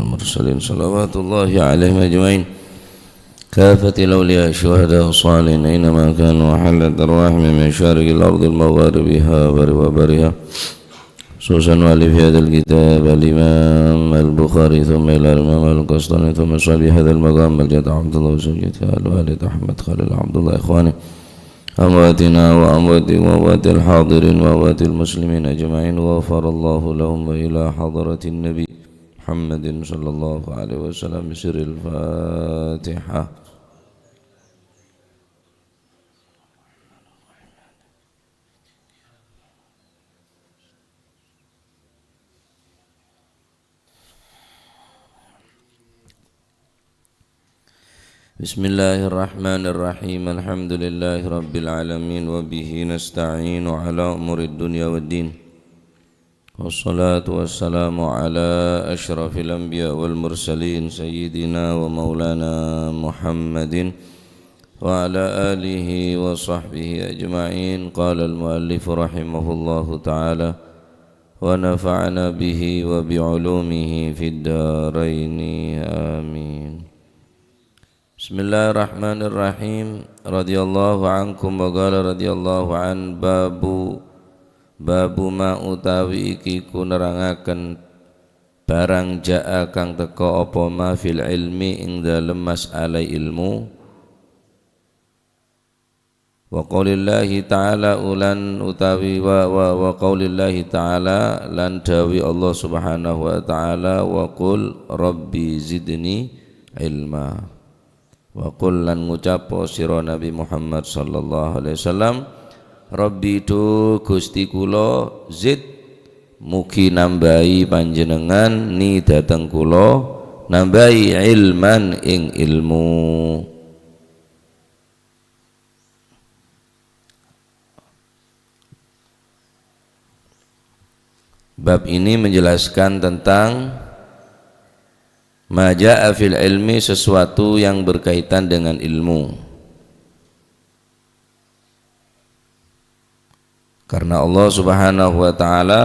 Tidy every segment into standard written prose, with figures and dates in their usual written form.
والمرسلين صلوات الله عليهم أجمعين كافة الأولياء الشهداء الصالحين أينما كانوا وحلت أرواحهم من مشارق الأرض المغاربها وبرها خصوصا والي في هذا الكتاب الإمام البخاري ثم إلى الإمام القسطلاني ثم صلي هذا المقام الجد عبد الله وزوجته الوالد أحمد خليل عبد الله إخواني أمواتنا وأموات الحاضرين وأموات المسلمين أجمعين وغفر الله لهم وإلى حضرة النبي محمد صلى الله عليه وسلم بسر الفاتحة. Bismillahirrahmanirrahim. Alhamdulillahi rabbil alamin wa bihi nasta'inu ala umuri dunya waddin. Wassalatu wassalamu ala asyrafil anbiya wal mursalin sayyidina wa maulana Muhammadin wa ala alihi wa sahbihi ajma'in. Qala al-muallif rahimahullahu ta'ala wa nafa'ana bihi wa bi'ulumihi fid daraini amin. Bismillahirrahmanirrahim. Radhiyallahu ankum wa qala radhiyallahu an babu ma utawi iki ku nerangaken barang jaa kang teka apa ma fil ilmi ing dalem mas'alai ilmu wa qaulillahi ta'ala ulan utawi wa qaulillahi ta'ala lan dawi Allah subhanahu wa ta'ala wa qul rabbi zidni ilma wa qul lan ngucapo sira Nabi Muhammad sallallahu alaihi wasallam Rabbi tu Gusti kula zid mugi nambahi panjenengan ni dateng kula nambahi ilman ing ilmu. Bab ini menjelaskan tentang maja'a fil ilmi, sesuatu yang berkaitan dengan ilmu. Karena Allah subhanahu wa ta'ala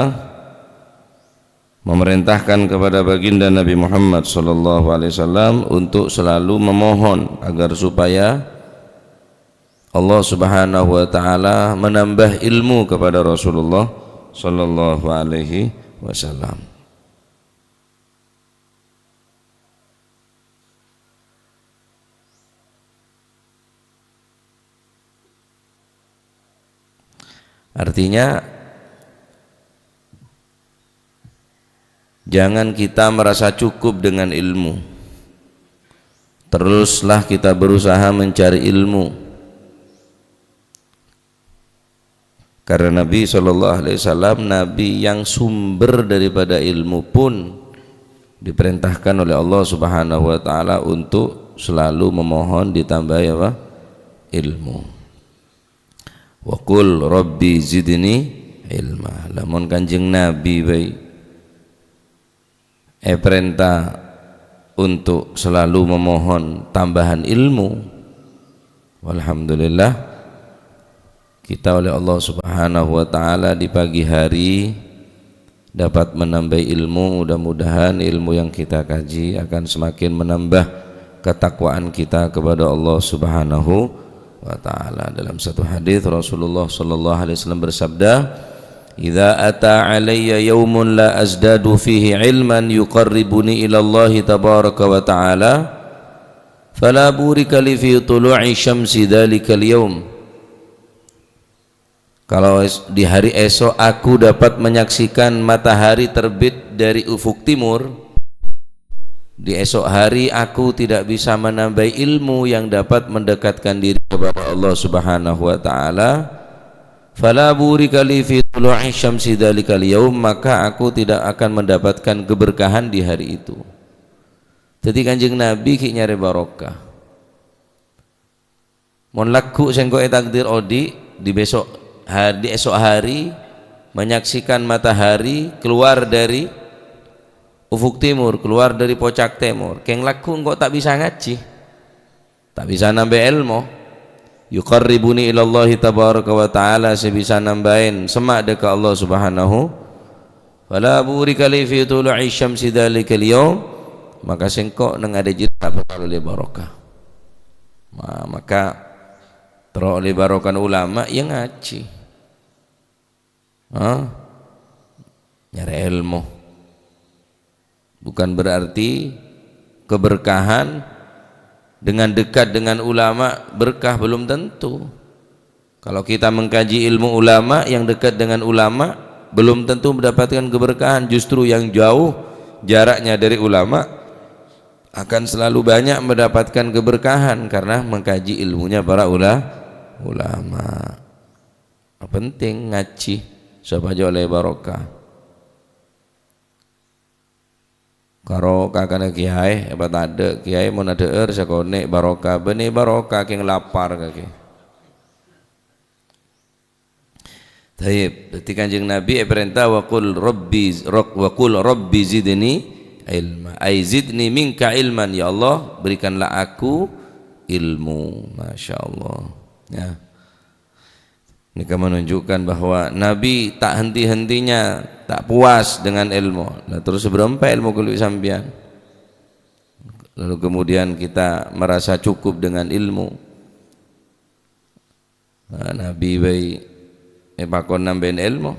memerintahkan kepada baginda Nabi Muhammad sallallahu alaihi wasallam untuk selalu memohon agar supaya Allah subhanahu wa ta'ala menambah ilmu kepada Rasulullah sallallahu alaihi wasallam. Artinya jangan kita merasa cukup dengan ilmu, teruslah kita berusaha mencari ilmu. Karena Nabi SAW Nabi yang sumber daripada ilmu pun diperintahkan oleh Allah Subhanahu wa ta'ala untuk selalu memohon ditambahi apa? Ilmu. Wa qul rabbi zidni ilma. Lamun Kanjeng Nabi baik perintah untuk selalu memohon tambahan ilmu, walhamdulillah kita oleh Allah subhanahu wa ta'ala di pagi hari dapat menambah ilmu. Mudah-mudahan ilmu yang kita kaji akan semakin menambah ketakwaan kita kepada Allah subhanahu wa ta'ala. Dalam satu hadis Rasulullah sallallahu alaihi wasallam bersabda, "Idza ata alayya yaumun la azdadu fihi ilman yuqarribuni ila Allah tabaraka wa ta'ala fala burika li fi tulu'i syamsi dzalikal yaum." Kalau di hari esok aku dapat menyaksikan matahari terbit dari ufuk timur, di esok hari aku tidak bisa menambah ilmu yang dapat mendekatkan diri kepada Allah subhanahu wa ta'ala. Fala burika li fi tulu'i syamsi dzalikal yaum, maka aku tidak akan mendapatkan keberkahan di hari itu. Jadi Kanjeng Nabi ki nyari barokah. Mon laku sengko takdir odi di esok hari menyaksikan matahari keluar dari ufuk timur, keluar dari pocak timur. Keng laku engkau tak bisa ngaji, tak bisa nambah ilmu. Yuqarribuni ilallahi tabaraka wa ta'ala, sebisa nambahin semak dekat Allah subhanahu. Fala burika li fi tulu'i syamsi dzalikal yaum, maka sengkok nang ada jirat tak oleh barokah. Maka teroleh barokah ulama yang ngaji, nyari ilmu. Bukan berarti keberkahan dengan dekat dengan ulama berkah, belum tentu. Kalau kita mengkaji ilmu ulama, yang dekat dengan ulama belum tentu mendapatkan keberkahan. Justru yang jauh jaraknya dari ulama akan selalu banyak mendapatkan keberkahan karena mengkaji ilmunya para ulama. Penting ngaji supaya oleh barokah. Karo kakana kiai hebat ada kiai mau nadeer sakone barokah bene barokah keng lapar kaki. Taib, berarti Kanjeng Nabi perintah wa qul rabbi zidni ilma. Ai zidni minka ilman, ya Allah berikanlah aku ilmu. Masya Allah ya. Ini kan menunjukkan bahwa Nabi tak henti-hentinya, tak puas dengan ilmu. Nah, terus berapa ilmu kulit sambian? Lalu kemudian kita merasa cukup dengan ilmu. Nah, Nabi baik pakon nambahin ilmu.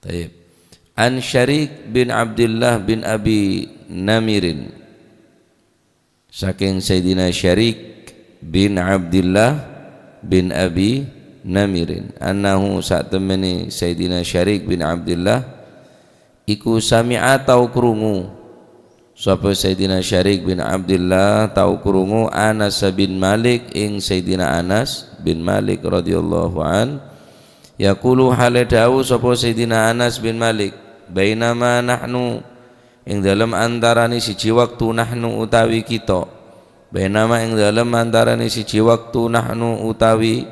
Taib. An Syarik bin Abdullah bin Abi Namirin, saking Sayyidina Syarik bin Abdullah bin Abi Namirin, annahu saat temani Sayyidina Syarik bin Abdullah iku sami'a tau krungu sapa Sayyidina Syarik bin Abdullah tau krungu Anas bin Malik ing Sayyidina Anas bin Malik radhiyallahu an yaqulu hale dawu sapa Sayyidina Anas bin Malik bainama nahnu ing dalam antarane siji waktu nahnu utawi kita, bainama ing dalam antarane siji waktu nahnu utawi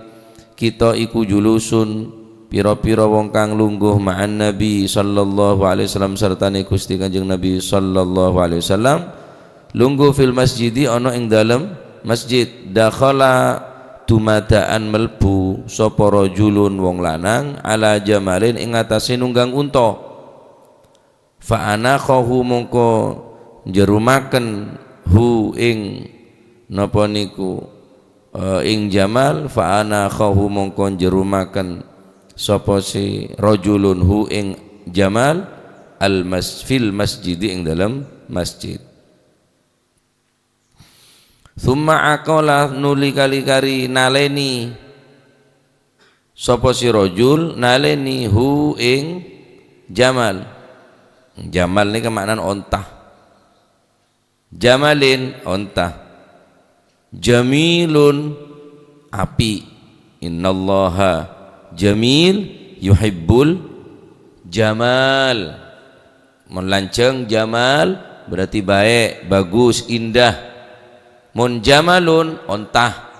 kita iku julusun pira-pira wong kang lungguh ma'an Nabi sallallahu alaihi wasallam sertane Gusti Kanjeng Nabi sallallahu alaihi wasallam lungguh fil masjidi ana ing dalam masjid. Dakhala dumadaan melbu sapa rajulun wong lanang ala jamalin ing atase nunggang unta, fa anakhahu mongko jerumaken hu ing napa niku ing jamal, fa anakhahu mongko jerumaken sapa si rajulun hu ing jamal fil masjid ing dalam masjid. Thumma aqala nuli kali-kali naleni sapa si rajul naleni hu ing jamal. Jamal ni kemaknaan ontah. Jamalin ontah. Jamilun api. Innallaha jamil yuhibbul jamal. Melanceng jamal berarti baik, bagus, indah. Mun jamalun ontah.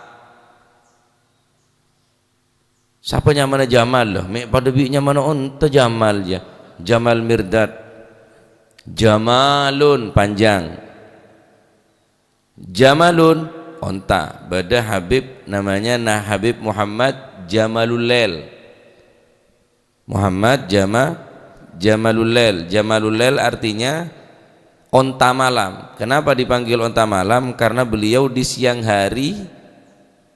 Siapa yang mana jamal loh? Mek pada binya mana onta jamal je. Jamal Mirdad. Jamalun panjang. Jamalun onta. Bada Habib namanya Habib Muhammad Jamalul Lail. Muhammad Jamalul Lail. Jamalul Lail artinya onta malam. Kenapa dipanggil onta malam? Karena beliau di siang hari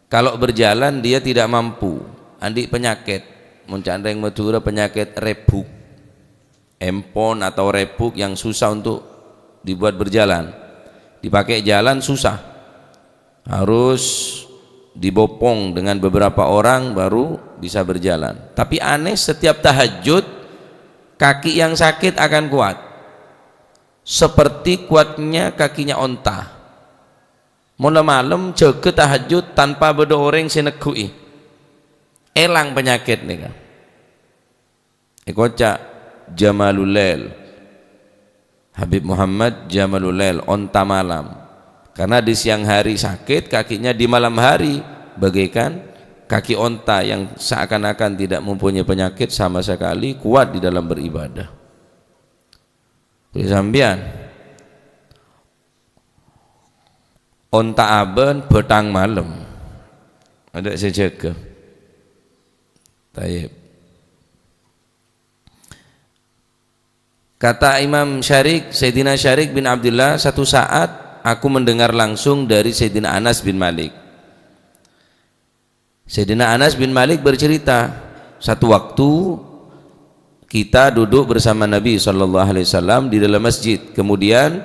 kalau berjalan dia tidak mampu. Andi penyakit. Muncandeng Madura penyakit rebuk. Empon atau rebuk yang susah untuk dibuat berjalan. Dipakai jalan susah. Harus dibopong dengan beberapa orang baru bisa berjalan. Tapi aneh, setiap tahajud kaki yang sakit akan kuat seperti kuatnya kakinya onta. Mula malam jaga tahajud tanpa berdoreng sinegui elang penyakit nih kan. Ikocak Jamalul Lail, Habib Muhammad Jamalul Lail, onta malam. Karena di siang hari sakit kakinya, di malam hari bagaikan kaki onta yang seakan-akan tidak mempunyai penyakit sama sekali, kuat di dalam beribadah. Sambian onta aben petang malam ada saya jaga. Taib. Kata Imam Syarik, Sayyidina Syarik bin Abdullah, satu saat aku mendengar langsung dari Sayyidina Anas bin Malik. Sayyidina Anas bin Malik bercerita, satu waktu kita duduk bersama Nabi SAW di dalam masjid. Kemudian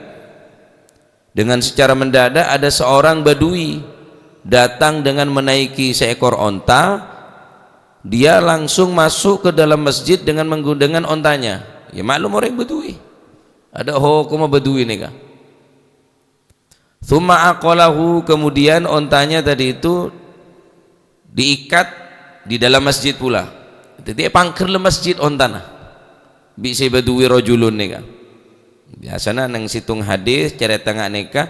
dengan secara mendadak ada seorang badui datang dengan menaiki seekor onta. Dia langsung masuk ke dalam masjid dengan menggunakan ontanya. Ya maklum orang badui, ada hukum badui nih kah. Thumma aqalahu, kemudian ontanya tadi itu diikat di dalam masjid pula. Jadi pangker le masjid ontana. Bisa badui rojulun nih kah. Biasanya nang situng hadis cerita tengah nika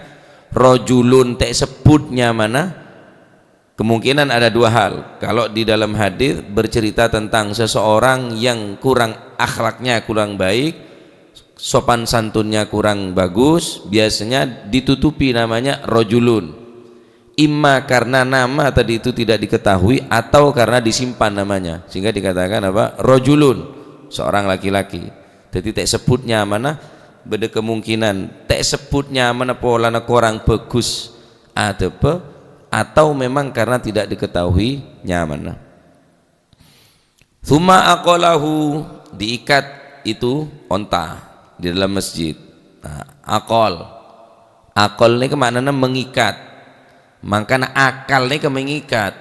rojulun tak sebutnya mana. Kemungkinan ada dua hal. Kalau di dalam hadis bercerita tentang seseorang yang kurang akhlaknya kurang baik, sopan santunnya kurang bagus, biasanya ditutupi namanya rojulun. Imma karena nama tadi itu tidak diketahui atau karena disimpan namanya, sehingga dikatakan apa? Rojulun, seorang laki-laki. Jadi tak sebutnya mana? Beda kemungkinan tak sebutnya mana polana kurang bagus atau memang karena tidak diketahui nyaman. Thumma aqalahu, diikat itu onta di dalam masjid. Nah, akol ini kemaknanya mengikat, makanya akal ini mengikat.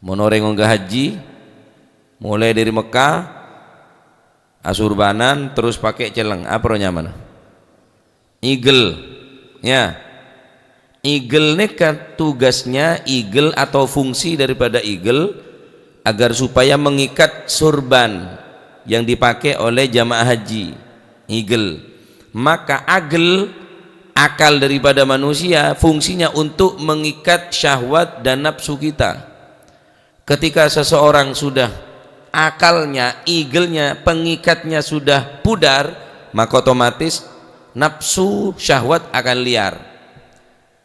Monoreng onggah haji mulai dari Mekah asurbanan terus pakai celeng, apa nyaman? Igel ya. Igel ini kan tugasnya igel atau fungsi daripada igel agar supaya mengikat surban yang dipakai oleh jamaah haji. Igel, maka akal daripada manusia fungsinya untuk mengikat syahwat dan nafsu kita. Ketika seseorang sudah akalnya, igelnya, pengikatnya sudah pudar, maka otomatis nafsu syahwat akan liar.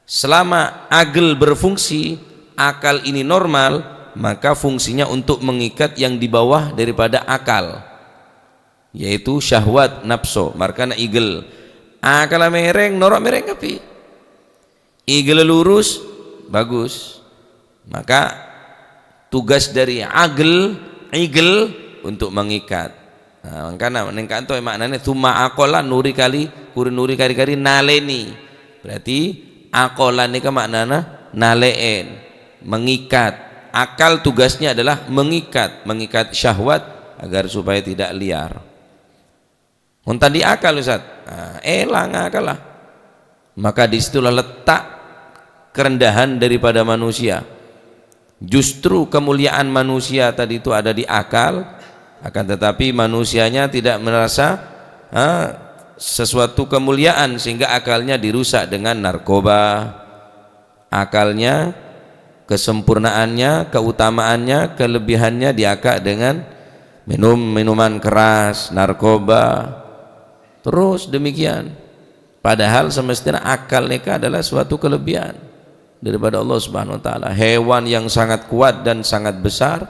Selama agel berfungsi, akal ini normal, maka fungsinya untuk mengikat yang di bawah daripada akal, yaitu syahwat nafsu. Makanya igel akal mereng, norok mereng api. Igel lurus, bagus. Maka tugas dari igel untuk mengikat. Nah, makanya menengkan itu maknanya tuma akola nuri kali naleni. Berarti akolan ini maknanya naleen, mengikat. Akal tugasnya adalah mengikat syahwat agar supaya tidak liar. Untan di akal Ustaz, elang akal lah. Maka disitulah letak kerendahan daripada manusia. Justru kemuliaan manusia tadi itu ada di akal, akan tetapi manusianya tidak merasa sesuatu kemuliaan sehingga akalnya dirusak dengan narkoba. Akalnya, kesempurnaannya, keutamaannya, kelebihannya diakak dengan minuman keras, narkoba, terus demikian. Padahal semestinya akal mereka adalah suatu kelebihan daripada Allah Subhanahu wa taala. Hewan yang sangat kuat dan sangat besar,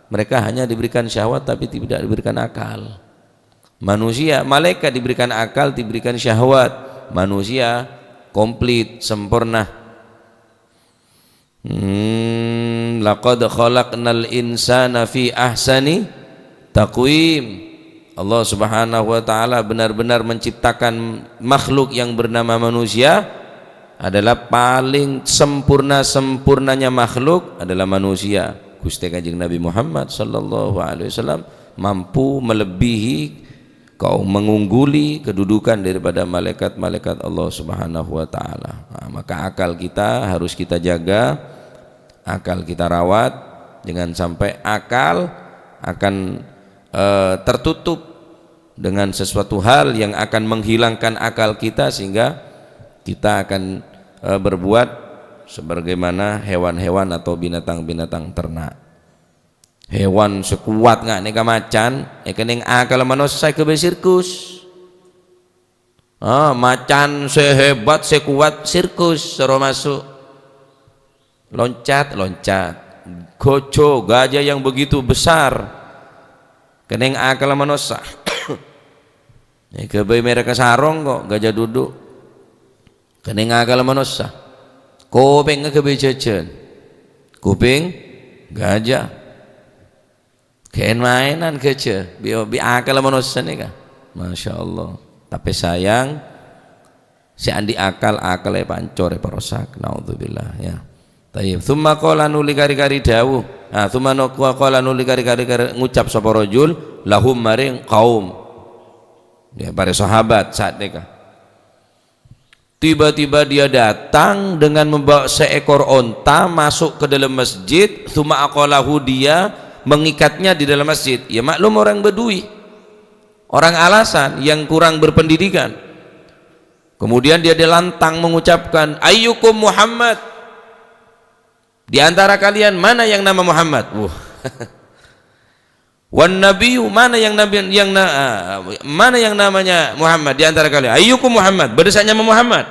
mereka hanya diberikan syahwat tapi tidak diberikan akal. Manusia, malaikat diberikan akal, diberikan syahwat. Manusia komplit, sempurna. Laqad khalaqnal insana fi ahsani taqwim. Allah Subhanahu wa taala benar-benar menciptakan makhluk yang bernama manusia, adalah paling sempurnanya makhluk adalah manusia. Gusti Kanjeng Nabi Muhammad sallallahu alaihi wasallam mampu melebihi, kau mengungguli kedudukan daripada malaikat-malaikat Allah Subhanahu wa taala. Nah, maka akal kita harus kita jaga, akal kita rawat, jangan sampai akal akan tertutup dengan sesuatu hal yang akan menghilangkan akal kita, sehingga kita akan berbuat sebagaimana hewan-hewan atau binatang-binatang ternak. Hewan sekuat nggak neka macan, kening akal manusia ke sirkus. Macan sehebat sekuat sirkus suruh masuk, loncat. Gojo gajah yang begitu besar, kening akal manusia. Kebai mereka sarong kok gajah duduk kena ngakal manusia kuping kebai jajan kuping gajah kain mainan kecil bi akal manusia nih kah Masya Allah. Tapi sayang si andi akalnya pancor parosak naudzubillah ya. Tayyib thumma qala nuli kari-kari dawuh thumma qala nuli kari-kari ngucap sapa rajul lahum maring kaum ya para sahabat saat nikah. Tiba-tiba dia datang dengan membawa seekor onta masuk ke dalam masjid. Thumma aqalahu, dia mengikatnya di dalam masjid. Ya maklum orang Bedui, orang alasan yang kurang berpendidikan. Kemudian dia dilantang mengucapkan ayyukum Muhammad, di antara kalian mana yang nama Muhammad? Wan nabiyyu, mana yang mana yang namanya Muhammad di antara kalian? Ayyukum Muhammad, berdasarnya Muhammad.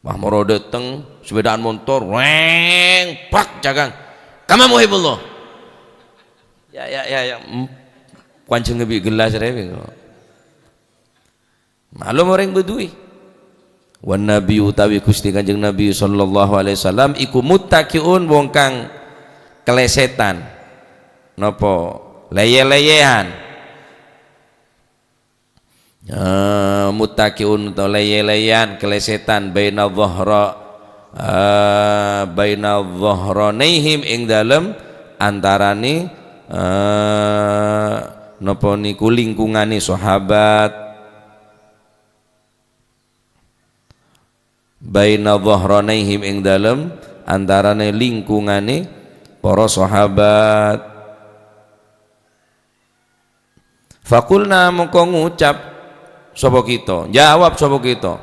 Wah moro dateng sepedaan motor, weng pak cagang. Kama muhibbullah. Ya. Kancing ngebi gelas rewe. Malum orang Bedui. Wan nabi utawi Gusti Kanjeng Nabi sallallahu alaihi wasallam iku muttaqiun wong kang kelesetan napa leye-leyehan muttaqiun atau leye-leyehan kelesetan baina dhahranaihim ing dalem antarane napa niku lingkungane sahabat baina dhahranaihim ing dalem antarane lingkungane para sahabat. Fakulna mongko ngucap sapa kita, jawab sapa kita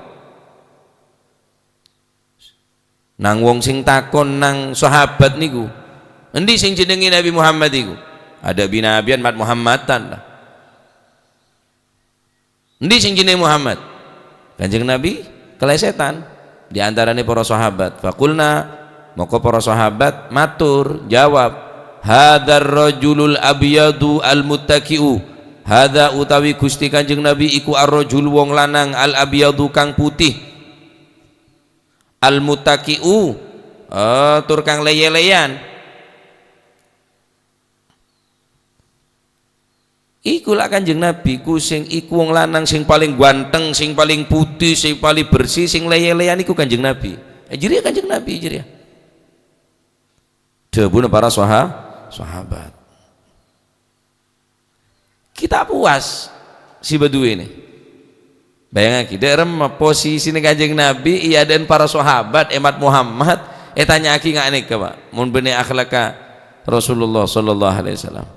nang wong sing takon nang sahabat niku endi sing jenenge Nabi Muhammad iku? Ada binabian mat Muhammadan lah. Endi sing jenenge Muhammad? Kanjeng Nabi kelesetan di antaranya para sahabat. Fakulna maka para sahabat matur jawab hadzal rajulul abyadu al muttaqiu, hadza utawi Gusti Kanjeng Nabi iku ar-rajul wong lanang al abyadu kang putih, al muttaqiu tur kang leye-leyan. Iku lah Kanjeng Nabi ku sing iku wong lanang sing paling ganteng, sing paling putih, sing paling bersih, sing leye-leyan iku Kanjeng Nabi. Jiri Kanjeng Nabi jiri. Debune para sahabat. Kita puas si Bedui ini. Bayangkan kita posisi ini Kanjeng Nabi iya dan para sahabat emat Muhammad tanya aki ngak nek Pak. Mun bene akhlaka Rasulullah sallallahu alaihi wasallam.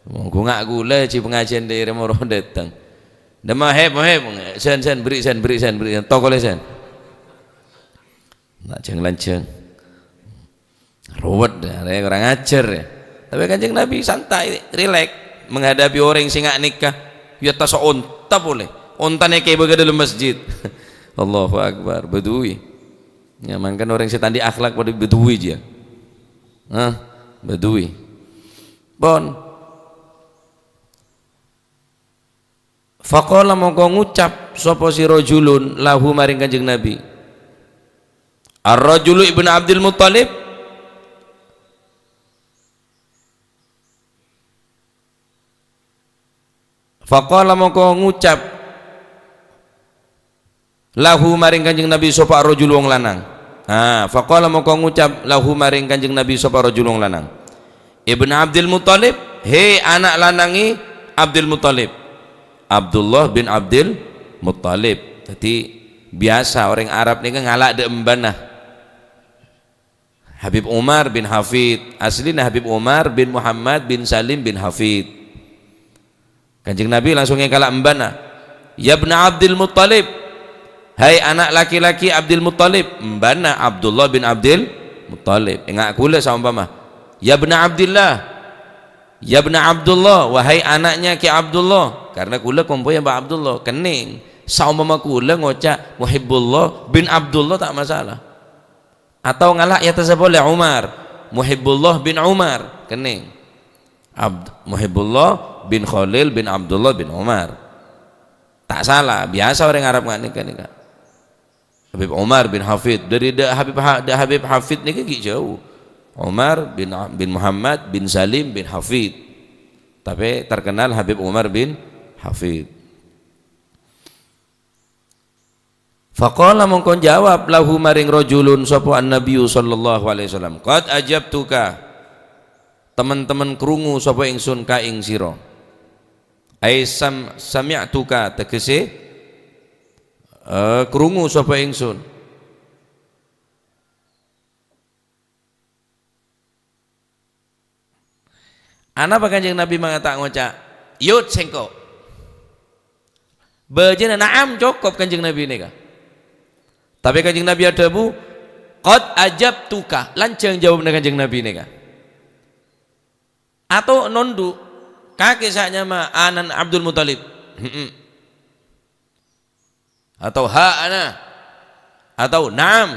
Monggo ngak gula ci pengajian dari moro datang. Demah heb sen beri tokole sen. Nak jeng lanceng. Ruwet dah, kurang ajar ya. Tapi Kanjeng Nabi santai, rileks menghadapi orang sing ngak nikah. Ya tas onta boleh. Ontane kayak begitu dalam masjid. Allahu Akbar, Bedui. Ya mangkan orang setan di akhlak pada Bedui dia. Bedui. Bon. Faqala mongko ngucap sapa si rajulun lahu maring Kanjeng Nabi. Ar-rajulu ibnu Abdul Muttalib. Faqala mongko ngucap lahu maring Kanjeng Nabi sapa ar-rajul wong lanang. Faqala mongko ngucap lahu maring Kanjeng Nabi sapa rajul wong lanang. Ibnu Abdul Muttalib, he anak lanangi Abdul Muttalib. Abdullah bin Abdul Muttalib. Jadi biasa orang Arab ni kan ngalak de embana. Habib Umar bin Hafid, aslinya Habib Umar bin Muhammad bin Salim bin Hafid. Kanjeng Nabi langsung ngalak embana. Ya ibn Abdul Muttalib, hai anak laki-laki Abdul Muttalib. Embana Abdullah bin Abdul Muttalib. Enggak kula saumpama. Ya ibn Abdullah, ya ibn Abdullah, wahai anaknya Ki Abdullah. Karena kula kompoy Mbak Abdullah kening. Saumpama kula ngocak Muhibbullah bin Abdullah tak masalah. Atau ngalak ya tasabul Umar, Muhibbullah bin Umar kening. Muhibbullah bin Khalil bin Abdullah bin Umar. Tak salah, biasa orang Arab nggak nikah. Habib Umar bin Hafid dari Habib Hafid nikah jauh. Umar bin Muhammad bin Salim bin Hafid. Tapi terkenal Habib Umar bin Hafid. Faqala mongkon jawab lahu maring rajulun sapa an-nabiyyu sallallahu alaihi wasallam, qad ajabtuka, teman-teman krungu sapa ingsun ka ing sira. Ai sami'tuka tegese krungu sapa ingsun. Ana apa Kanjeng Nabi mengatakan ngoca yut sengko bejana naam cukup Kanjeng Nabi ini kah. Tapi Kanjeng Nabi ada bu qad ajabtuka lancang jawab dengan Kanjeng Nabi ini kah. Atau nondu kakek saknya mah anan Abdul Muthalib atau ha ana atau naam,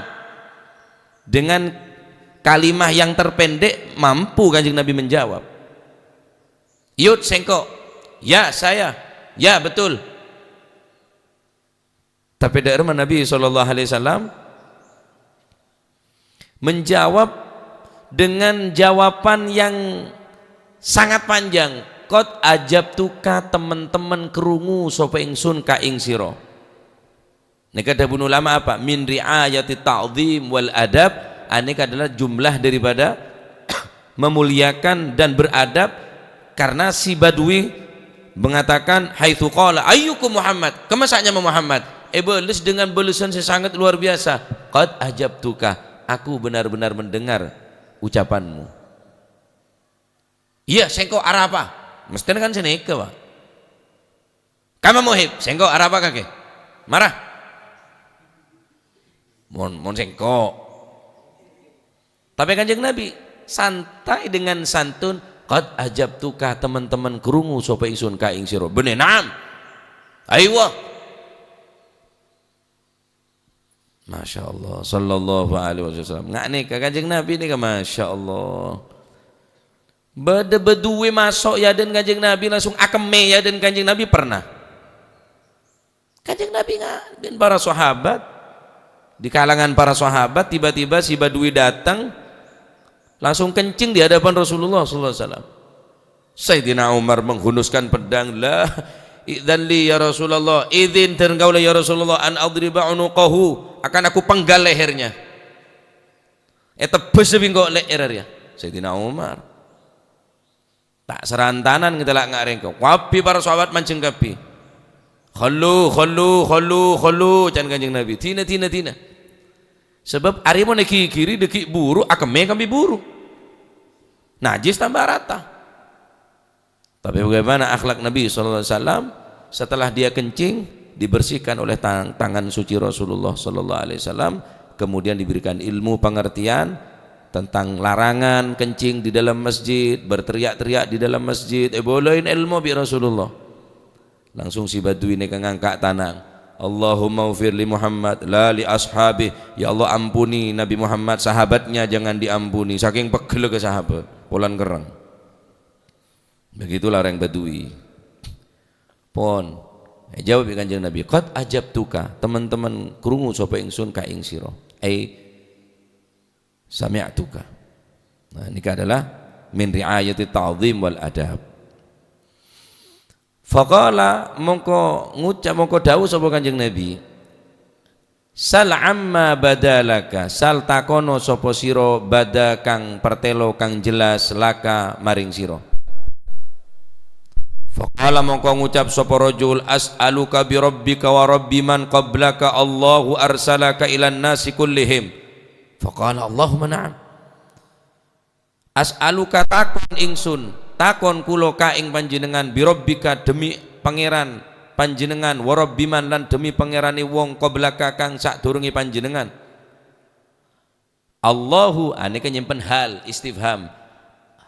dengan kalimah yang terpendek mampu Kanjeng Nabi menjawab. Yud sengko, ya saya, ya betul. Tapi dari Nabi SAW menjawab dengan jawaban yang sangat panjang. Qad ajabtuka, teman-teman kerungu sapa ingsun ka ing sira. Nek ada bunuh ulama apa? Min riayati ta'zim wal adab. Ini adalah jumlah daripada memuliakan dan beradab. Karena si Badui mengatakan haitsu qala ayyukum Muhammad, kemasaknya Muhammad, belis dengan belisan sangat luar biasa. Qad ajabtuka, aku benar-benar mendengar ucapanmu. Iya sengko arah apa? Mestinya kan seneka Pak. Kama muhib sengko arah apa kakek? Marah mon sengko. Tapi Kanjeng Nabi santai dengan santun. Qad ajabtuka, teman-teman kerungu sapa ingsun ka ing sira. Bener naam. Aywa. Masya Allah sallallahu alaihi wasallam. Ngane ka Kanjeng Nabi ni ka Masya Allah. Bade beduwe masuk ya dan Kanjeng Nabi langsung akeme ya dan Kanjeng Nabi pernah. Kanjeng Nabi dan para sahabat, di kalangan para sahabat tiba-tiba si Badui datang langsung kencing di hadapan Rasulullah sallallahu alaihi wasallam. Sayyidina Umar menghunuskan pedang, la idzan li ya Rasulullah, izin dan kaulah ya Rasulullah an adriba unuqahu, akan aku penggal lehernya. Tebes bingko leher ya. Sayyidina Umar tak serantanan kita lak ngareng kau. Wapi para sahabat mancing kapi. Khallu can Kanjeng Nabi. Tina. Sebab arimu neki kiri deki buru akeme kami buru. Najis tambah rata. Tapi bagaimana akhlak Nabi SAW setelah dia kencing dibersihkan oleh tangan suci Rasulullah SAW, kemudian diberikan ilmu pengertian tentang larangan kencing di dalam masjid, berteriak-teriak di dalam masjid. Bolehin ilmu bi Rasulullah. Langsung si Badui ini ngangkat tanang. Allahumma ufir li Muhammad la li ashabi, ya Allah ampuni Nabi Muhammad, sahabatnya jangan diampuni. Saking pegel ke sahabat polan kereng. Begitulah orang Badui pon jawab Kanjeng Nabi, qad ajabtuka, teman-teman krungu sapa ingsun ka ing sira. Sami'tuka. Nah ini adalah min riayati ta'zim wal adab. Faqala mongko dawuh sapa Kanjeng Nabi, sal amma badalaka, sal takono sapa sira bada kang pertelo kang jelas laka maring sira. Faqala mongko ngucap sapa rajul, as'aluka bi rabbika wa rabbi man qablaka Allahu arsalaka ilan nasi kullihim. Faqala Allahumma na'am. As'aluka takon ingsun, takon kula ka ing panjenengan, bi rabbika demi pangeran panjenengan, wa rabbiman lan demi pangerane wong qablaka kang sadurunge panjenengan. Allahu aneke nyimpen hal istifham.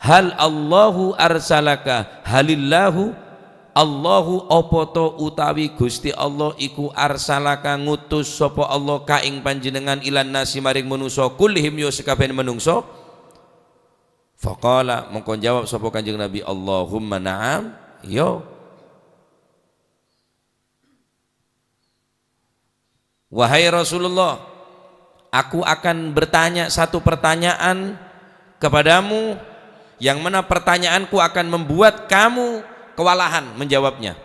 Hal Allahu arsalaka, halillahu Allahu opoto utawi Gusti Allah iku arsalaka ngutus sapa Allah ka ing panjenengan ilan nasi maring manusa kullihim yo sekabehane manungsa. Faqala mongko jawab sapa Kanjeng Nabi, Allahumma na'am, yo. Wahai Rasulullah, aku akan bertanya satu pertanyaan kepadamu yang mana pertanyaanku akan membuat kamu kewalahan menjawabnya.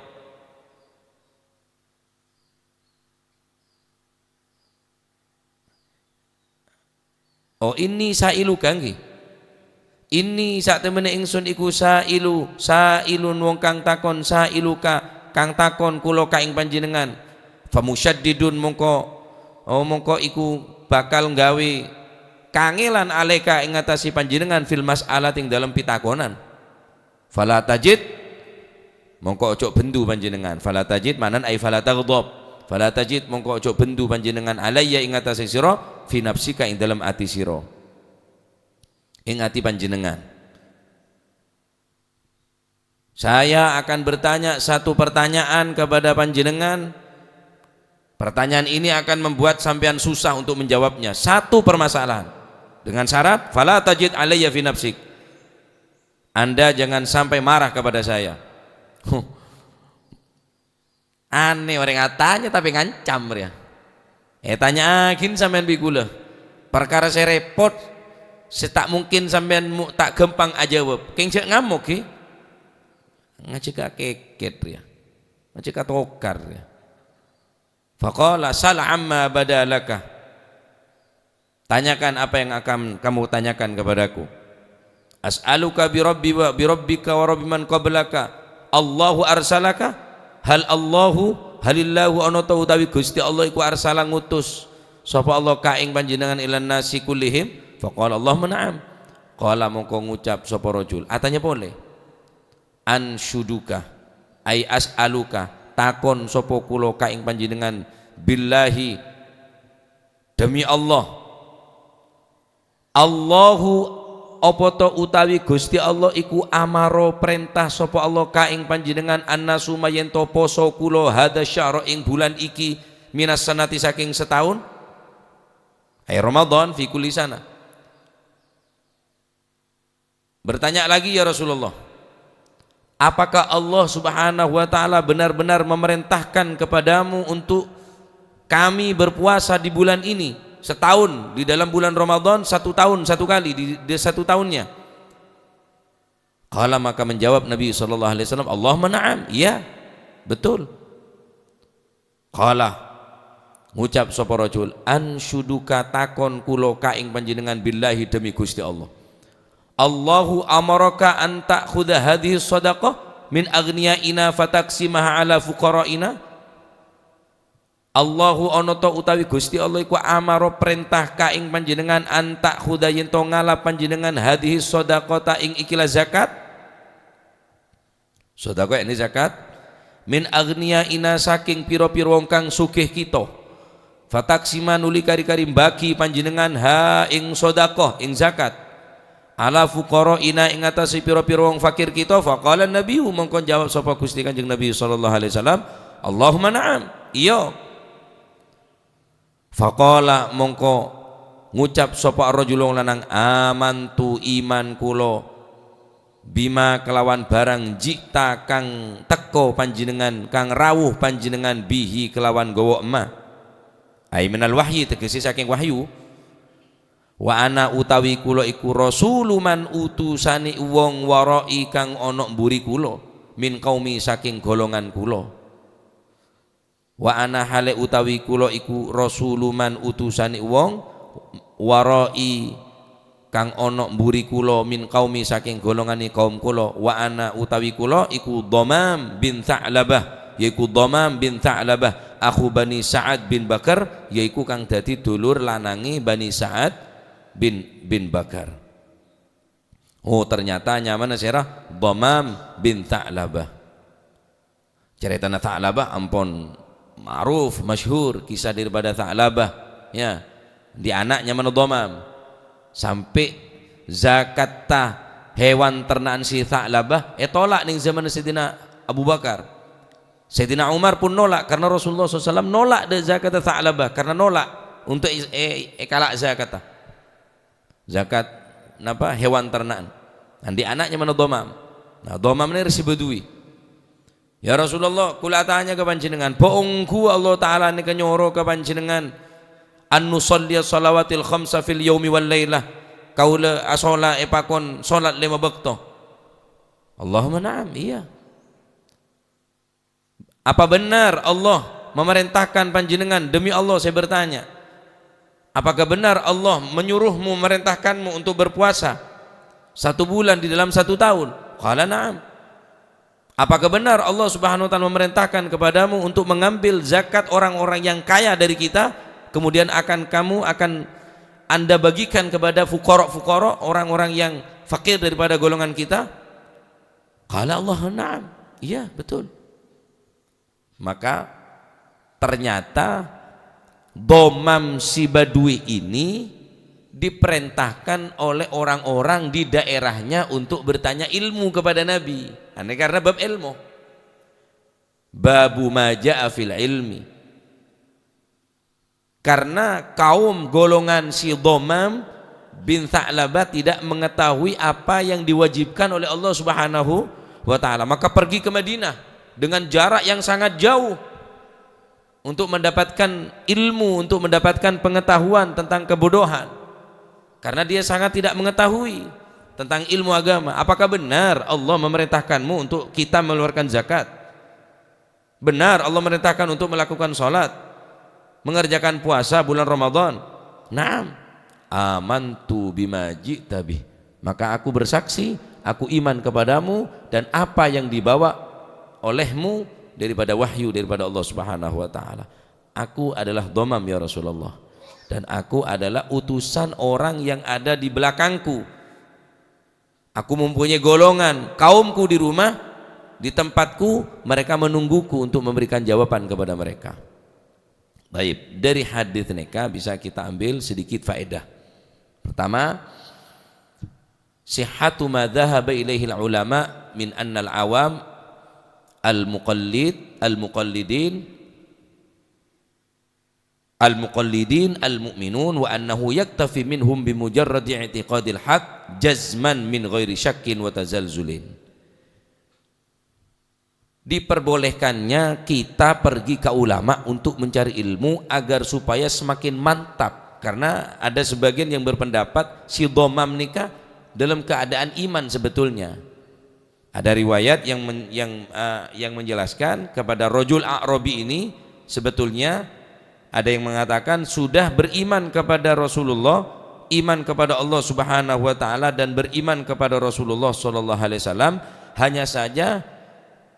Oh, ini sailu kangge. Ini sak temene ingsun iku sailun wong kang takon, sailuka kang takon kula ka ing panjenengan. Famusyaddidun mongko iku bakal nggawe kangelan aleka ing ngatasi panjenengan fil mas'alah ing dalam pitakonan. Fala tajid mongko ojo bendu panjenengan. Fala tajid manan ai fala taghdab. Fala tajid mongko ojo bendu panjenengan alayya ing ngatasi sira fi nafsika ing dalam ati sira. Ing ati panjenengan. Saya akan bertanya satu pertanyaan kepada panjenengan. Pertanyaan ini akan membuat sampean susah untuk menjawabnya. Satu permasalahan dengan syarat fala tajid alayya fi nafsik. Anda jangan sampai marah kepada saya. Aneh orang tanya tapi ngancam ya. Tanya akin sampean bikula. Perkara saya repot, tak mungkin sampean tak gampang aja jawab. Keng cek ngamuk ki. Ngajak keket ya. Ngajak tokar ya. Faqala sal amma badalaka. Tanyakan apa yang akan kamu tanyakan kepadaku. As'aluka bi rabbi wa bi rabbika wa rabbi man qablaka. Allahu arsalaka? Halillahu ana ta utawi Gusti Allah iku arsala ngutus sapa Allah ka ing panjenengan ilan nasi kullihim? Faqala Allahumma na'am. Qala mongko ngucap sapa rajul. Atanya boleh. Anshuduka ai as'aluka takon sapa kula ka ing panjenengan billahi demi Allah. Allahu apa to utawi Gusti Allah iku amaro perintah sapa Allah ka ing panjenengan annasu yen to poso kula hadza syahr ing bulan iki minas sanati saking setahun ay Ramadan fi kulli sana. Bertanya lagi ya Rasulullah, apakah Allah subhanahu wa ta'ala benar-benar memerintahkan kepadamu untuk kami berpuasa di bulan ini setahun, di dalam bulan Ramadan 1 tahun 1 kali di 1 tahunnya? Qala maka menjawab Nabi SAW, Allahumma na'am, iya betul. Qala ngucap sapa rajul, anshuduka takon kula ka ing panjenengan billahi demi Gusti Allah. Allahu amaraka an ta'khudha hadhihi shadaqah min aghniyaina fataqsimaha ala fuqaraina. Allahu ana ta utawi Gusti Allah iku amaro perintah ka ing panjenengan an ta'khudha yen to ngalap panjenengan hadhihi shadaqata ing ikilah zakat. Sedekah ini zakat min aghniyaina saking pira-pira wong kang sugih kita. Fataqsima nuli kari-kari bagi panjenengan ha ing sedekah ing zakat ala fuqaraina ing atase pira-pira wong fakir kita. Faqala Nabi mongkon jawab sapa Gusti Kanjeng Nabi sallallahu alaihi wasallam, Allahumma na'am, iya. Faqala mongko ngucap sapa rajulun lanang, amantu iman kula bima kelawan barang jikta kang teko panjenengan kang rawuh panjenengan bihi kelawan gawa emah ai minal wahyi tegese saking wahyu. Wa ana utawi kula iku rasuluman utusane wong warai kang ana mburi kula min qaumi saking golongan kula. Wa ana hale utawi kula iku rasuluman utusane wong warai kang ana mburi kula min qaumi saking golongane kaum kula. Wa ana utawi kula iku Dhamam bin Tha'labah, yaiku Dhamam bin Tha'labah akhu Bani Sa'ad bin Bakar, yaiku kang dadi dulur lanangi Bani Sa'ad bin Bakar. Oh ternyata nyaman serah Dhamam bin Tha'labah. Ceritanya Tha'labah ampun ma'ruf masyhur kisah daripada Tha'labah ya. Di anaknya mana Dhamam sampai zakat hewan ternaan si Tha'labah tolak ning zaman Sayyidina Abu Bakar. Sayyidina Umar pun nolak karena Rasulullah SAW nolak zakat Tha'labah karena nolak untuk kalak zakat napa hewan ternaan. Nanti anaknya mana domam. Nah domam ini resi bedui. Ya Rasulullah, kula tanya ke panjenengan, poongku Allah Ta'ala ini kenyoro ke panjenengan an nusalliya salawatil khamsa fil yaumi wal lailah, kaula asola epakon salat 5 waktu. Allahumma na'am, iya. Apa benar Allah memerintahkan panjenengan? Demi Allah saya bertanya, apakah benar Allah menyuruhmu, memerintahkanmu untuk berpuasa 1 bulan di dalam 1 tahun? Qala na'am. Apakah benar Allah Subhanahu wa taala memerintahkan kepadamu untuk mengambil zakat orang-orang yang kaya dari kita, kemudian akan Anda bagikan kepada fuqara, orang-orang yang fakir daripada golongan kita? Qala Allah na'am. Iya, betul. Maka ternyata domam si badui ini diperintahkan oleh orang-orang di daerahnya untuk bertanya ilmu kepada Nabi. Ini karena bab ilmu. Babu maja'a fil ilmi. Karena kaum golongan si Domam bin Tha'labah tidak mengetahui apa yang diwajibkan oleh Allah Subhanahu wa taala, maka pergi ke Madinah dengan jarak yang sangat jauh untuk mendapatkan ilmu, untuk mendapatkan pengetahuan tentang kebodohan, karena dia sangat tidak mengetahui tentang ilmu agama. Apakah benar Allah memerintahkanmu untuk kita mengeluarkan zakat? Benar Allah memerintahkan untuk melakukan sholat, mengerjakan puasa bulan Ramadan? Naam. Amantu bima ji'ta bih. Maka aku bersaksi, aku iman kepadamu dan apa yang dibawa olehmu daripada wahyu daripada Allah Subhanahu wa taala. Aku adalah domam ya Rasulullah, dan aku adalah utusan orang yang ada di belakangku. Aku mempunyai golongan kaumku di rumah, di tempatku, mereka menungguku untuk memberikan jawaban kepada mereka. Baik, dari hadis nikah bisa kita ambil sedikit faedah. Pertama, sihhatu ma dhahaba ilaihi ulama min anna al-awam al-muqallidin al-mu'minun wa annahu yaktafi minhum bimujarradi i'tiqadil haq jazman min ghairi syakkin wa tazalzulin. Diperbolehkannya kita pergi ke ulama untuk mencari ilmu agar supaya semakin mantap, karena ada sebagian yang berpendapat si domam nikah dalam keadaan iman sebetulnya. Ada riwayat yang menjelaskan kepada rajul A'rabi ini sebetulnya ada yang mengatakan sudah beriman kepada Rasulullah, iman kepada Allah Subhanahu wa taala dan beriman kepada Rasulullah sallallahu alaihi wasallam. Hanya saja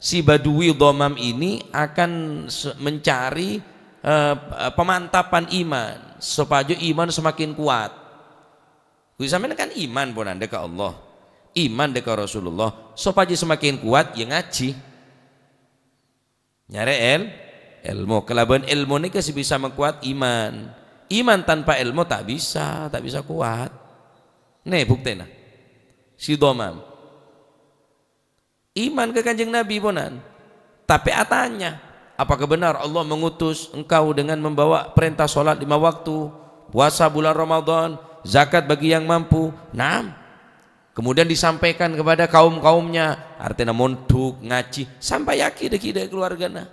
si badui domam ini akan mencari pemantapan iman supaya iman semakin kuat. Sampeyan kan iman pun anda ke Allah, iman dekat Rasulullah, supaya semakin kuat ya ngaji, nyari ilmu. Kelaban ilmu ini kasih bisa mengkuat iman. Iman tanpa ilmu tak bisa kuat. Nih buktinya si domam iman ke kanjeng Nabi ponan, tapi atanya, apakah benar Allah mengutus engkau dengan membawa perintah sholat 5 waktu, puasa bulan Ramadan, zakat bagi yang mampu? Naam. Kemudian disampaikan kepada kaum-kaumnya, artinya mondok ngaji sampai yakin dek keluargana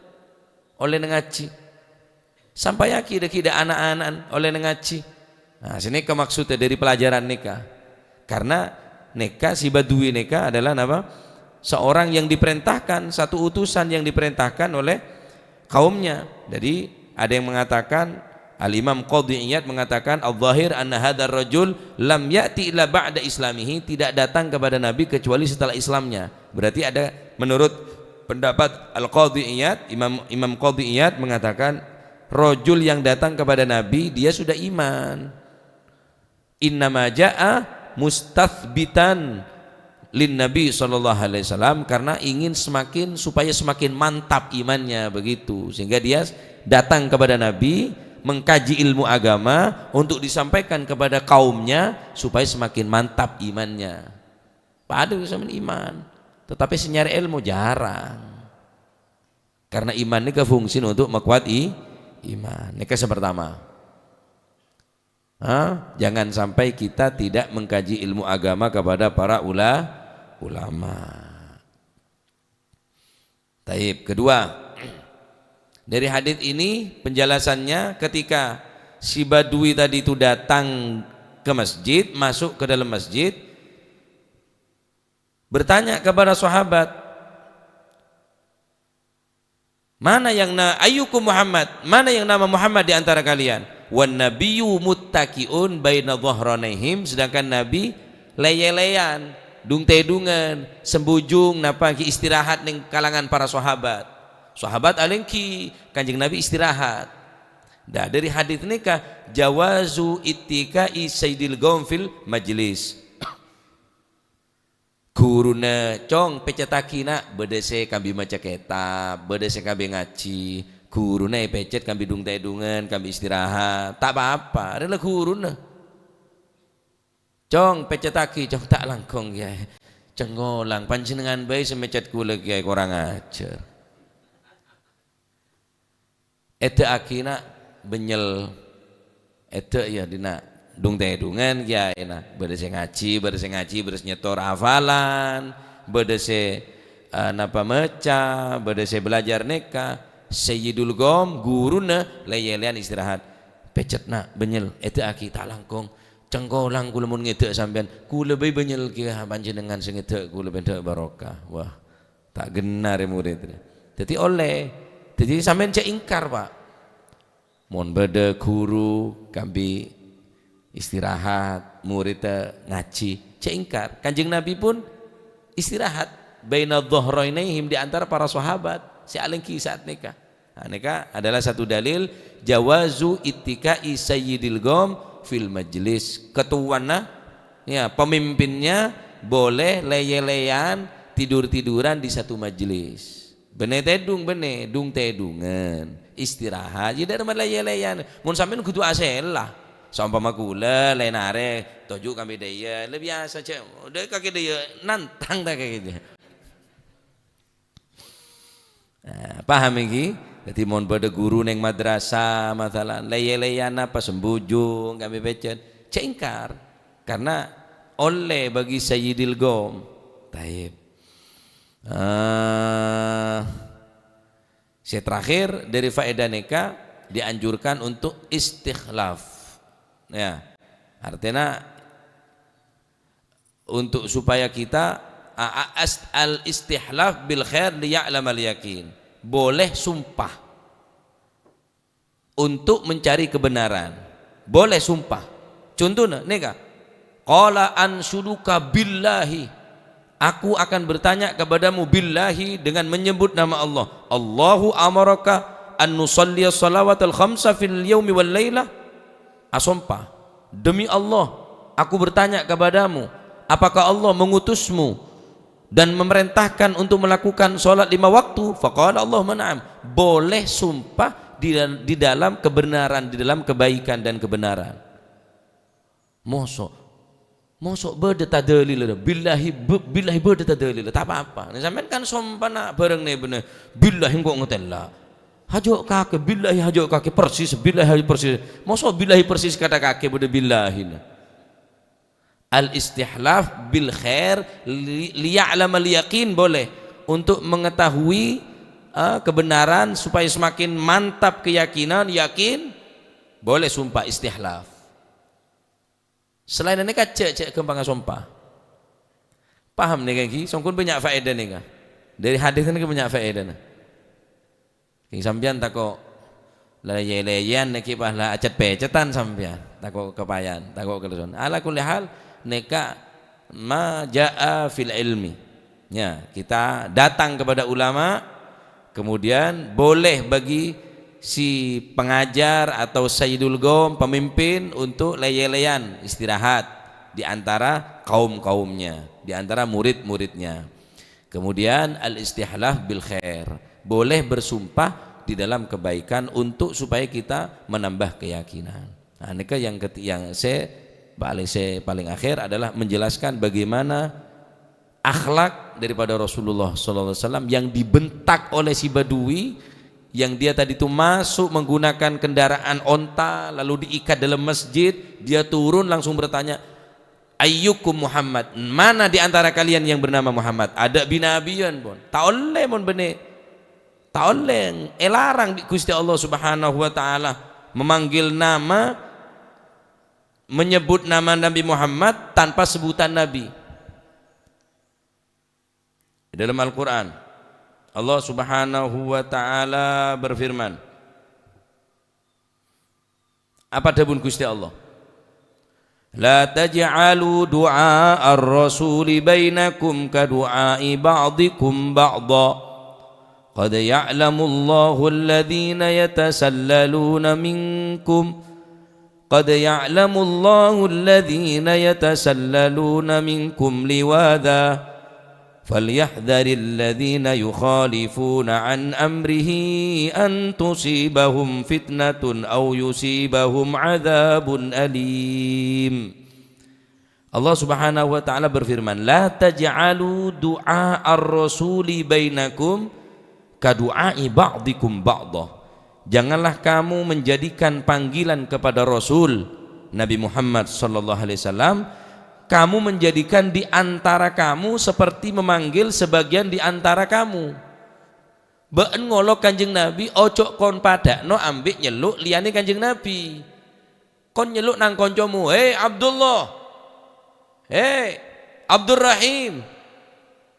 oleh ngaji, sampai yakin dek anak-anak oleh ngaji. Nah sini kemaksudnya dari pelajaran nikah, karena nikah si badui nikah adalah apa? Seorang yang diperintahkan, satu utusan yang diperintahkan oleh kaumnya. Jadi ada yang mengatakan, Al-Imam Qadhi Iyad mengatakan, al-zahir anna hadar rajul lam ya'ti illa ba'da islamihi, tidak datang kepada Nabi kecuali setelah Islamnya. Berarti ada, menurut pendapat Al-Qadhi Iyad, Imam Qadhi Iyad mengatakan rajul yang datang kepada Nabi dia sudah iman. Innama ja'a mustathbitan lin Nabi sallallahu alaihi wasallam, karena ingin supaya semakin mantap imannya begitu, sehingga dia datang kepada Nabi mengkaji ilmu agama untuk disampaikan kepada kaumnya supaya semakin mantap imannya. Padahal bisa iman, tetapi senyari ilmu jarang, karena iman ini kefungsi untuk mekuati iman. Ini yang pertama. Jangan sampai kita tidak mengkaji ilmu agama kepada para ulama, ulama. Taib. Kedua, dari hadis ini penjelasannya ketika si badui tadi itu datang ke masjid, masuk ke dalam masjid, bertanya kepada sahabat, mana yang ayyukum Muhammad, mana yang nama Muhammad di antara kalian? Wan nabiyyu muttaqiun baina dhahranaihim, sedangkan Nabi leye-leyan, dung-tedungan, sembujung napa ki istirahat ning kalangan para sahabat. Sahabat alengki, Kanjeng Nabi istirahat. Dah dari hadis nikah jawazu ittiqai sayyidil qaum fil majlis. Guruna cong pecetakina bedese kambi maca kitab, bedese kambi ngaji, guruna pecet kambi dung tedungan, kambi istirahat, tak apa-apa, adalah guruna. Cong pecetaki, cong tak langkong ya, cengolang panjenengan bae semecet kula kiai kurang ajar. Eta akina benyel, eta ya dina dung tedungan ya enak, bedese ngaji, bedese nyetor hafalan, bedese napa maca, bedese belajar neka, sayyidul qaum guruna leye-leyan istirahat. Pecetna benyel eta aki tak langkung cengkolang kula mun ngedek sampean, kula bae benyel ki panjenengan sing ngedek kula bendak barokah. Wah, tak genar murid. Dadi oleh, dadi sampean cek ingkar, Pak. Mun beda guru kambi istirahat, murid ngaji, cek ingkar. Kanjeng Nabi pun istirahat baina dhahranaihim, di antara para sahabat si alengki saat nikah. Nah, nikah adalah satu dalil jawazu ittiqai sayyidil qaum fil majlis. Ketuana ya, pemimpinnya boleh leye-leyan, tidur-tiduran di satu majelis. Bene tedung bene, dung tedungan, istirahat. Jadi ada leye-leyan. Mun sampean kudu aselah. Saumpama kula lain are toju kami daya lebih biasa cek udah kaki daya nantang tak kayak gitu. Nah, paham iki? Jadi mon pada guru neng madrasah masalah leye-leyan apa sembujung kami pecet cek ingkar karena oleh bagi sayyidil qaum. Taib. Saya terakhir dari faedah nikah dianjurkan untuk istikhlaf. Ya, artinya untuk supaya kita al istihlaf bil khair liya'lam al yakin, boleh sumpah untuk mencari kebenaran, boleh sumpah. Contohnya nikah qala anshuduka billahi, aku akan bertanya kepadamu billahi, dengan menyebut nama Allah. Allahu amaraka an nusalliya salawatal khamsa fil yaumi wal lailah. Asumpah demi Allah aku bertanya kepadamu, apakah Allah mengutusmu dan memerintahkan untuk melakukan sholat 5 waktu? Faqala Allah na'am. Boleh sumpah di dalam kebenaran, di dalam kebaikan dan kebenaran. Mosok beda tak dalil billahi beda tak dalil tak apa-apa. Sampean kan sumpah nak bareng nih bener billahi kok ngetela. Hajo kake billahi, hajo kake persis, billahi persis. Mosok billahi persis kata kake beda billahi. Al istihlaf bil khair liya'lam al yakin, boleh untuk mengetahui kebenaran supaya semakin mantap keyakinan, yakin, boleh sumpah istihlaf. Selain ini kan cek kembang sumpah. Paham nih kan? Songkun banyak faedah nih kan? Dari hadis ini banyak faedah. King sampean tako leye-leyan neki pahla acet pecetan sampean, tako kepayan, tako keleson. Ala kulli hal neka ma jaa fil ilmi. Ya, kita datang kepada ulama, kemudian boleh bagi si pengajar atau sayyidul qaum, pemimpin, untuk leye-leyan istirahat di antara kaum-kaumnya, di antara murid-muridnya. Kemudian al istihlaf bil khair, boleh bersumpah di dalam kebaikan untuk supaya kita menambah keyakinan. Nah, ini yang saya paling akhir adalah menjelaskan bagaimana akhlak daripada Rasulullah SAW yang dibentak oleh si badui, yang dia tadi itu masuk menggunakan kendaraan onta lalu diikat dalam masjid, dia turun langsung bertanya, ayyukum Muhammad, mana di antara kalian yang bernama Muhammad? Ada binabiyan pun tak oleh pun benih, tak oleh, elarang Gusti Allah Subhanahu wa taala memanggil nama, menyebut nama Nabi Muhammad tanpa sebutan Nabi. Dalam Al-Quran Allah Subhanahu wa taala berfirman, apa dawuh Gusti Allah? La taj'alu du'a ar-rasuli bainakum ka du'ai ba'dikum ba'dha qad ya'lamu Allahu alladhina yatasallaluna minkum qad ya'lamu Allahu alladhina yatasallaluna minkum liwadha فليحذر الذين يخالفون عن أمره أن تصيبهم فتنة أو يصيبهم عذاب أليم. Allah Subhanahu wa taala berfirman, la taj'alu du'a ar-rasuli bainakum ka du'ai ba'dikum ba'dha. Janganlah kamu menjadikan panggilan kepada Rasul Nabi Muhammad sallallahu alaihi wasallam, kamu menjadikan di antara kamu seperti memanggil sebagian di antara kamu. Beun ngolok Kanjeng Nabi, ojo kon padakno ambek nyeluk liyane Kanjeng Nabi. Kon nyeluk nang koncomu, hei Abdullah, hei Abdurrahim,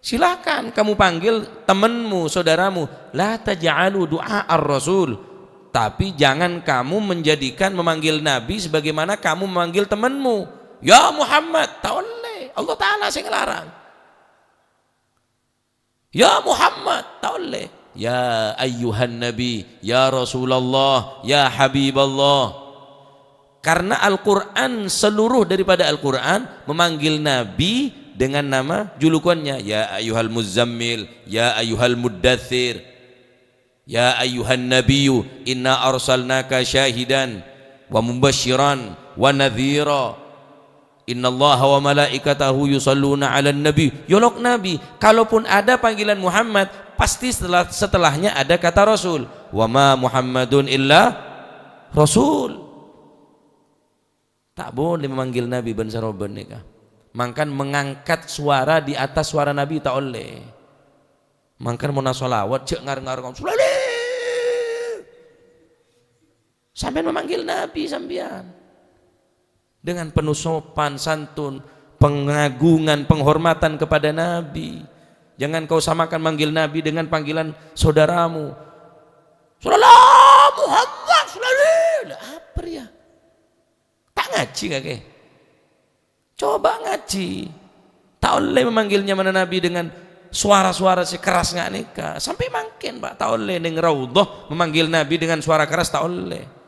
silakan kamu panggil temanmu, saudaramu. La taj'alu du'a ar-rasul, tapi jangan kamu menjadikan memanggil Nabi sebagaimana kamu memanggil temanmu. Ya Muhammad, tak boleh. Allah Ta'ala sing ngelarang. Ya Muhammad, tak boleh. Ya ayyuhan Nabi, ya Rasulullah, ya Habiballah. Karena Al-Quran, seluruh daripada Al-Quran memanggil Nabi dengan nama julukannya. Ya ayyuhal muzammil, ya ayyuhal muddathir, ya ayyuhan nabiyyu inna arsalnaka syahidan wa mubasyiran wa nadhira. Innallaha wa malaikatahu yusalluna 'alan nabi. Yolok Nabi. Kalaupun ada panggilan Muhammad, pasti setelahnya ada kata Rasul. Wa ma Muhammadun illa Rasul. Tak boleh memanggil Nabi ben saroben nikah. Mangkan mengangkat suara di atas suara Nabi tak boleh. Mangkan mau nasolawat cek ngar-ngar sampai memanggil Nabi sampean dengan penuh sopan santun, pengagungan, penghormatan kepada Nabi. Jangan kau samakan manggil Nabi dengan panggilan saudaramu. Sallallahu Muhammad sallallahu. Apa ya? Tak ngaji kakek. Coba ngaji. Tak boleh memanggilnya mana Nabi dengan suara-suara sekeras nggak nikah. Sampai makin Pak, tak boleh ning raudhah memanggil Nabi dengan suara keras, tak boleh.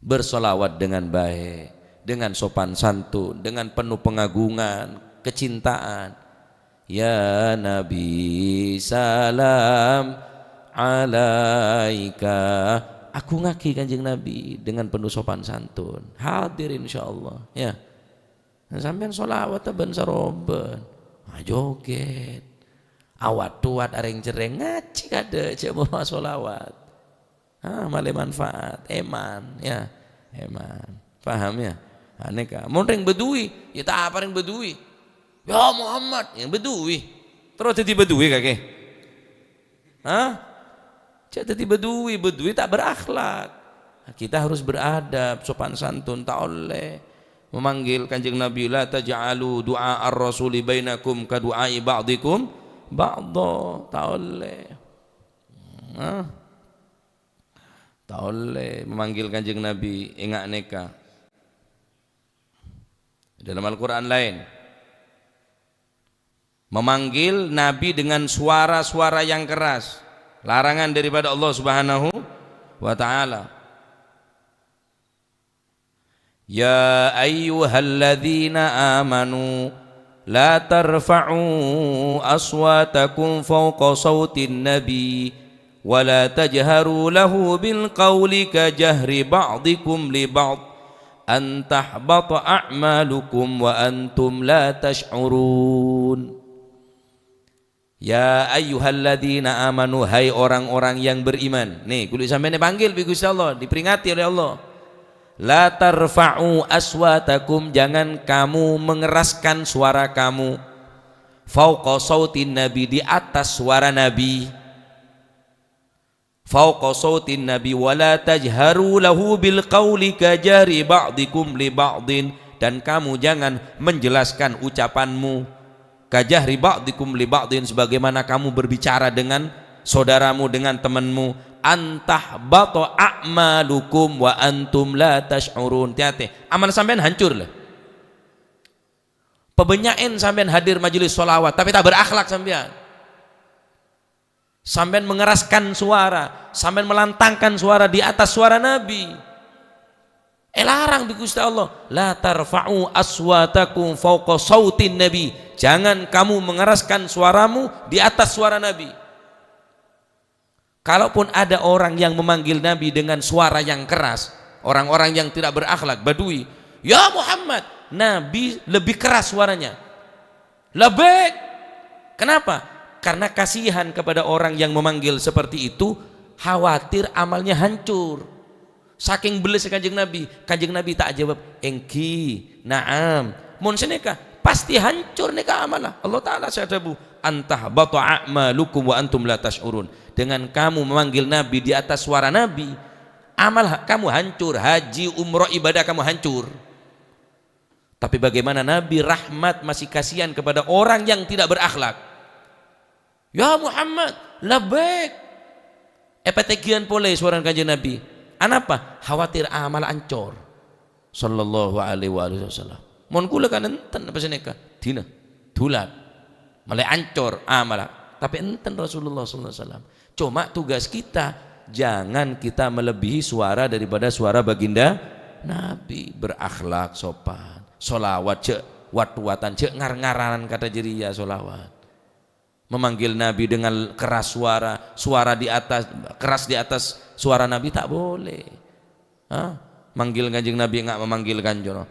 Bersolawat dengan baik, dengan sopan santun, dengan penuh pengagungan, kecintaan. Ya Nabi salam alaika. Aku ngaki Kanjeng Nabi dengan penuh sopan santun. Hadir insyaallah ya. Sampean solawat ben saroben. Joget. Awat tuat areng cereng ngaji kade cek bawa solawat. Male manfaat, eman ya, eman. Paham ya? Aneka. Mun ring bedui, ya tak apa ring bedui. Ya Muhammad, yang bedui. Terus jadi bedui kakek. Jadi bedui, bedui tak berakhlak. Kita harus beradab, sopan santun, tak oleh memanggil Kanjeng Nabi, la taj'alu du'a ar-rasuli bainakum ka du'ai ba'dikum ba'dha, tak oleh. Tak boleh memanggil Kanjeng Nabi engak neka. Dalam Al-Quran lain memanggil Nabi dengan suara-suara yang keras, larangan daripada Allah Subhanahu wa ta'ala. Ya ayyuhalladzina amanu la tarfa'u aswatakum fawqa sawtin nabi ولا تجهروا له بالقول كجهر بعضكم لبعض أن تحبط أعمالكم وأنتم لا تشعرون. Ya ayyuhalladzina amanu, hai orang-orang yang beriman. Nih kudu sampeyan panggil bi Gusti Allah, diperingati oleh Allah. La tarfa'u aswatakum, jangan kamu mengeraskan suara kamu, fauqa sautin nabi, di atas suara nabi, fauqa sautin nabi, wala tajharu lahu bil qawli kajari ba'dikum li ba'din, dan kamu jangan menjelaskan ucapanmu kajahri ba'dikum li ba'din, sebagaimana kamu berbicara dengan saudaramu, dengan temanmu, antahbata a'malukum wa antum la tash'urun. Hati-hati, amal sampean hancur lah. Pebenyain sampean hadir majelis sholawat tapi tak berakhlak sampean. Sampean mengeraskan suara, sampean melantangkan suara di atas suara Nabi. Larang di Gusti Allah, la tarfa'u aswatakum fawqa sautin nabi, jangan kamu mengeraskan suaramu di atas suara Nabi. Kalaupun ada orang yang memanggil Nabi dengan suara yang keras, orang-orang yang tidak berakhlak, badui, ya Muhammad, Nabi lebih keras suaranya, lebih. Kenapa? Karena kasihan kepada orang yang memanggil seperti itu, khawatir amalnya hancur. Saking beles kanjeng Nabi tak jawab engki, naam, mun seneka pasti hancur neka amalah. Allah Ta'ala syadabu antah batu a'malukum wa antum la tash'urun. Dengan kamu memanggil Nabi di atas suara Nabi, amal kamu hancur, haji, umroh, ibadah kamu hancur. Tapi bagaimana Nabi rahmat, masih kasihan kepada orang yang tidak berakhlak. Ya Muhammad, labbaik. Epetegian pole suara kanjeng Nabi. Anapa? Khawatir amal ancor. Sallallahu alaihi wasallam. Mon kula kan enten apa seneka? Dina, dulat. Mulai ancor amal. Tapi enten Rasulullah sallallahu alaihi wasallam. Cuma tugas kita jangan kita melebihi suara daripada suara baginda Nabi. Berakhlak, sopan, solawat cek wat-watan, cek ngar-ngaran kata jiria solawat. Memanggil Nabi dengan keras suara, suara di atas, keras di atas suara Nabi tak boleh. Hah? Manggil kanjeng Nabi enggak memanggil kanjeng.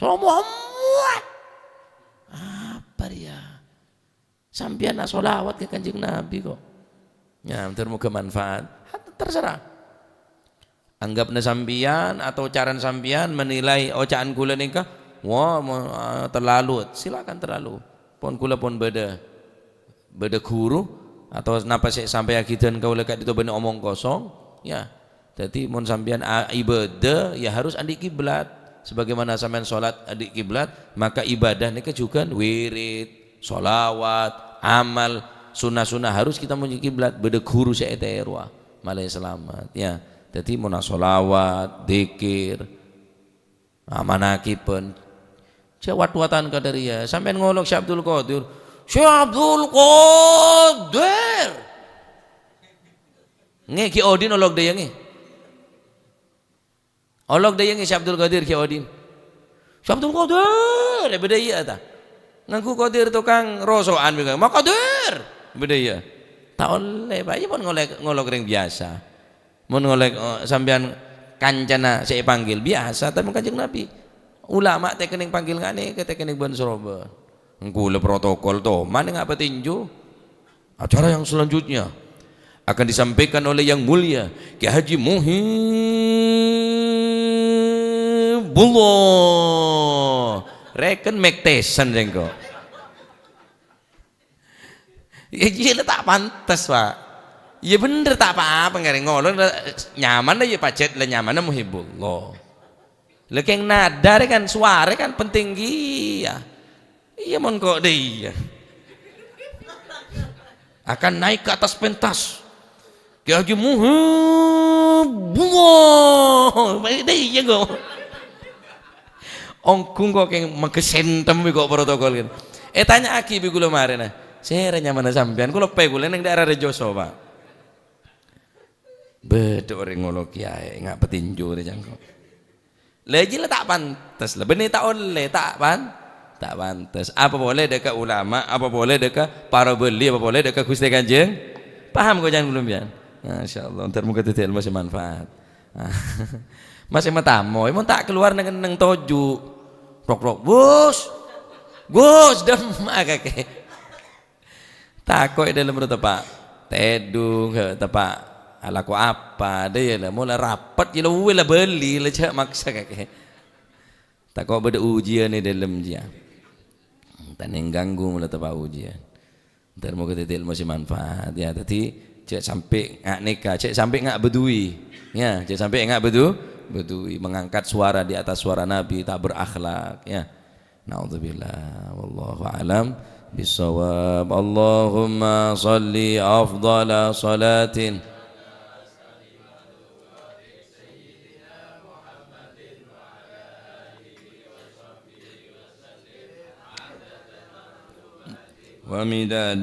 Salam Muhammad. Apa dia? Sampian nak solawat ke kanjeng Nabi kok. Ya, termuka manfaat. Terserah. Anggapnya sampian atau caran sampian menilai ocaan kula nikah, wah terlalu. Silakan terlalu. Pon kula pon beda guru atau napa sih sampai akidan kau lekat itu bener omong kosong ya. Jadi mon sampean ibadah ya harus adik kiblat, sebagaimana sampean sholat adik kiblat, maka ibadah ini juga wirid, sholawat, amal sunnah-sunnah harus kita menuju kiblat. Beda guru saya terwa malah selamat ya. Jadi mon sholawat, dzikir, manakipen cewat-watan kadaria sampean ngolok Syekh Abdul Qadir, Syekh Abdul Qadir nge Ki Odin olog daya nge olog daya nge Syekh Abdul Qadir Ki Odin Syekh Abdul Qadir beda iya ta ngaku Qadir tukang rosoan juga mak Qadir beda iya tak oleh pak iya pun ngolog ring biasa mun ngolek sampean kancana saya panggil biasa tapi kanjeng Nabi ulama teh kening panggil ngane ke teh kening ban Surabaya. Ngkule protokol toh, mana ngapa tinju? Acara yang selanjutnya akan disampaikan oleh yang mulia Ki Haji Muhibullah. Reken Mektesan rengko. Ya gila tak pantas pak. Ya bener tak apa-apa nggak ngolong nyaman aja pacet lah nyaman Muhibullah. Lekeng nada kan suara kan penting ya. Iya mon kok dia akan naik ke atas pentas Ki Haji Muhibullah dia kok ongkung kok yang mengkesentem kok protokol gitu. Tanya aki bi kula mare nah saya nyaman sampean kula pe kula ning daerah Rejoso pak bedo orang ngolo kiai ngak petinju jangko lagi lah tak pantas lah benih tak oleh tak pantas. Apa boleh dekat ulama, apa boleh dekat para beli, apa boleh dekat Gusti Kanjeng. Paham kau jangan belum ya? Masya Allah, ntar muka titik masih manfaat. Masih matamo, emang tak keluar neng toju. Rok, Gus, dem agak. Takoi dalam menurut tepak, tedung tepak Ala ko apa dia lah mula rapat je lah lah beli lah cak maksa kakek. Tak kau beda ujian ni dalam dia. Tak neng ganggu mula tak ujian. Ntar mau kita ilmu si manfaat ya. Tadi cek sampai ngak nikah, cek sampai ngak bedui. Ya, cek sampai ngak bedui mengangkat suara di atas suara Nabi tak berakhlak ya. Naudzubillah wallahu alam bisawab. Allahumma salli afdala salatin wa midada